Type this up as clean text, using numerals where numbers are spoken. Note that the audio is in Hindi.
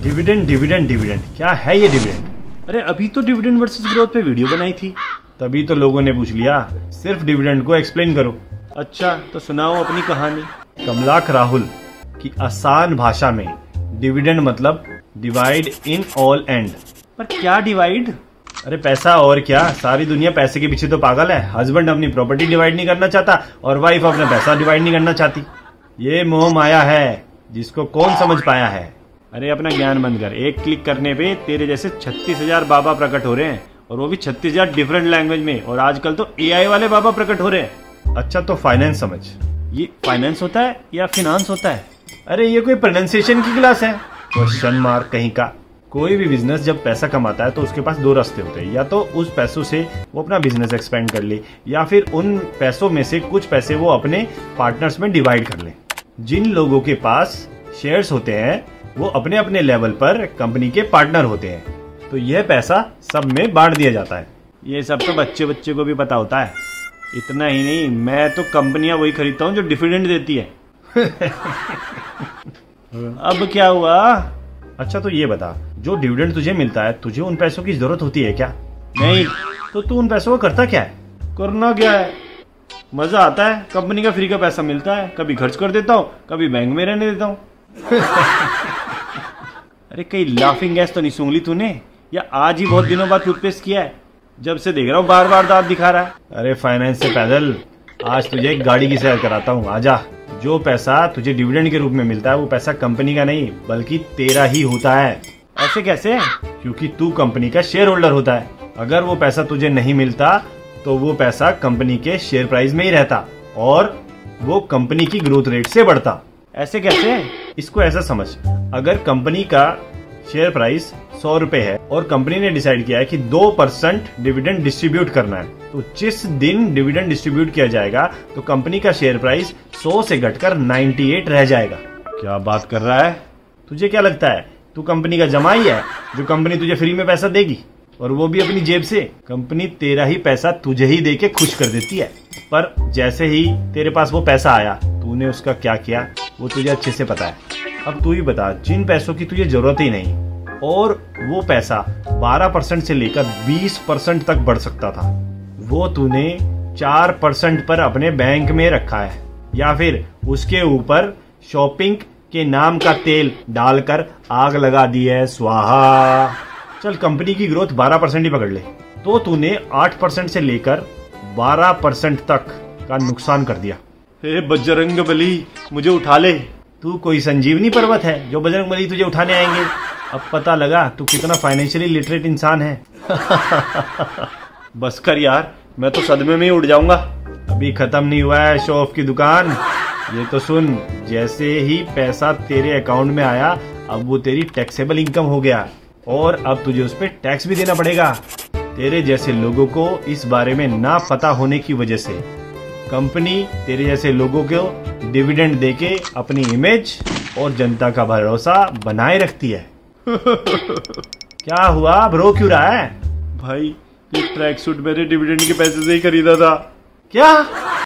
डिविडेंड डिविडेंड डिविडेंड, क्या है ये डिविडेंड? अरे अभी तो डिविडेंड वर्सेस ग्रोथ पे वीडियो बनाई थी, तभी तो लोगों ने पूछ लिया सिर्फ डिविडेंड को एक्सप्लेन करो। अच्छा तो सुनाओ अपनी कहानी। कमलाक राहुल की आसान भाषा में डिविडेंड मतलब डिवाइड इन ऑल एंड। पर क्या डिवाइड? अरे पैसा और क्या, सारी दुनिया पैसे के पीछे तो पागल है। हस्बैंड अपनी प्रॉपर्टी डिवाइड नहीं करना चाहता और वाइफ अपना पैसा डिवाइड नहीं करना चाहती। ये मोह माया है जिसको कौन समझ पाया है। अरे अपना ज्ञान बंद कर, एक क्लिक करने पे तेरे जैसे 36,000 बाबा प्रकट हो रहे हैं, और वो भी 36,000 डिफरेंट लैंग्वेज में, और आजकल तो एआई वाले बाबा प्रकट हो रहे हैं। अच्छा तो फाइनेंस समझ। ये फाइनेंस होता है या फिनांस होता है? अरे ये कोई प्रोनाउंसिएशन की क्लास है? क्वेश्चन मार्क कहीं का। कोई भी बिजनेस जब पैसा कमाता है तो उसके पास दो रास्ते होते हैं, या तो उस पैसों से वो अपना बिजनेस एक्सपेंड कर ले, या फिर उन पैसों में से कुछ पैसे वो अपने पार्टनर्स में डिवाइड कर ले। जिन लोगों के पास शेयर्स होते हैं वो अपने अपने लेवल पर कंपनी के पार्टनर होते हैं, तो यह पैसा सब में बांट दिया जाता है। ये सब तो बच्चे बच्चे को भी पता होता है। इतना ही नहीं, मैं तो कंपनियां वही खरीदता हूँ जो डिविडेंड देती है। अब क्या हुआ? अच्छा तो ये बता, जो डिविडेंड तुझे मिलता है तुझे उन पैसों की जरूरत होती है क्या? नहीं। तो तू उन पैसों को करता क्या है? करना क्या है, मजा आता है। कंपनी का फ्री का पैसा मिलता है, कभी खर्च कर देता हूँ, कभी बैंक में रहने देता हूँ। अरे कहीं लाफिंग गैस तो नहीं सूंघ ली तूने, या आज ही बहुत दिनों बाद टूथपेस्ट किया है? जब से देख रहा हूँ बार बार दांत दिखा रहा है। अरे फाइनेंस से पैदल, आज तुझे एक गाड़ी की सैर कराता हूँ, आजा। जो पैसा तुझे डिविडेंड के रूप में मिलता है वो पैसा कंपनी का नहीं बल्कि तेरा ही होता है। ऐसे कैसे? क्योंकि तू कंपनी का शेयर होल्डर होता है। अगर वो पैसा तुझे नहीं मिलता तो वो पैसा कंपनी के शेयर प्राइस में ही रहता और वो कंपनी की ग्रोथ रेट से बढ़ता। ऐसे कैसे? इसको ऐसा समझ, अगर कंपनी का शेयर प्राइस 100 रुपए है और कंपनी ने डिसाइड किया है कि 2% डिविडेंड डिस्ट्रीब्यूट करना है, तो जिस दिन डिविडेंड डिस्ट्रीब्यूट किया जाएगा तो कंपनी का शेयर प्राइस 100 से घटकर 98 रह जाएगा। क्या बात कर रहा है? तुझे क्या लगता है तू कंपनी का जमाई है जो कंपनी तुझे फ्री में पैसा देगी, और वो भी अपनी जेब से? कंपनी तेरा ही पैसा तुझे ही देके खुश कर देती है, पर जैसे ही तेरे पास वो पैसा आया तूने उसका क्या किया वो तुझे अच्छे से पता है। अब तू ही बता, जिन पैसों की तुझे जरूरत ही नहीं और वो पैसा 12% से लेकर 20% तक बढ़ सकता था, वो तूने 4% पर अपने बैंक में रखा है, या फिर उसके ऊपर शॉपिंग के नाम का तेल डालकर आग लगा दी है, स्वाहा। चल कंपनी की ग्रोथ 12% ही पकड़ ले, तो तूने 8% से लेकर 12% तक का नुकसान कर दिया। हे बजरंगबली मुझे उठा ले। तू कोई संजीवनी पर्वत है जो बजरंगबली तुझे उठाने आएंगे? अब पता लगा तू कितना फाइनेंशियली लिटरेट इंसान है। बस कर यार, मैं तो सदमे में ही उड़ जाऊंगा। अभी खत्म नहीं हुआ है शो ऑफ की दुकान। ये तो सुन, जैसे ही पैसा तेरे अकाउंट में आया अब वो तेरी टैक्सेबल इनकम हो गया और अब तुझे उस पर टैक्स भी देना पड़ेगा। तेरे जैसे लोगों को इस बारे में ना पता होने की वजह से कंपनी तेरे जैसे लोगों को डिविडेंड देके अपनी इमेज और जनता का भरोसा बनाए रखती है। क्या हुआ, अब रो क्यों रहा है? भाई ये ट्रैक सूट मैंने डिविडेंड के पैसे से ही खरीदा था। क्या?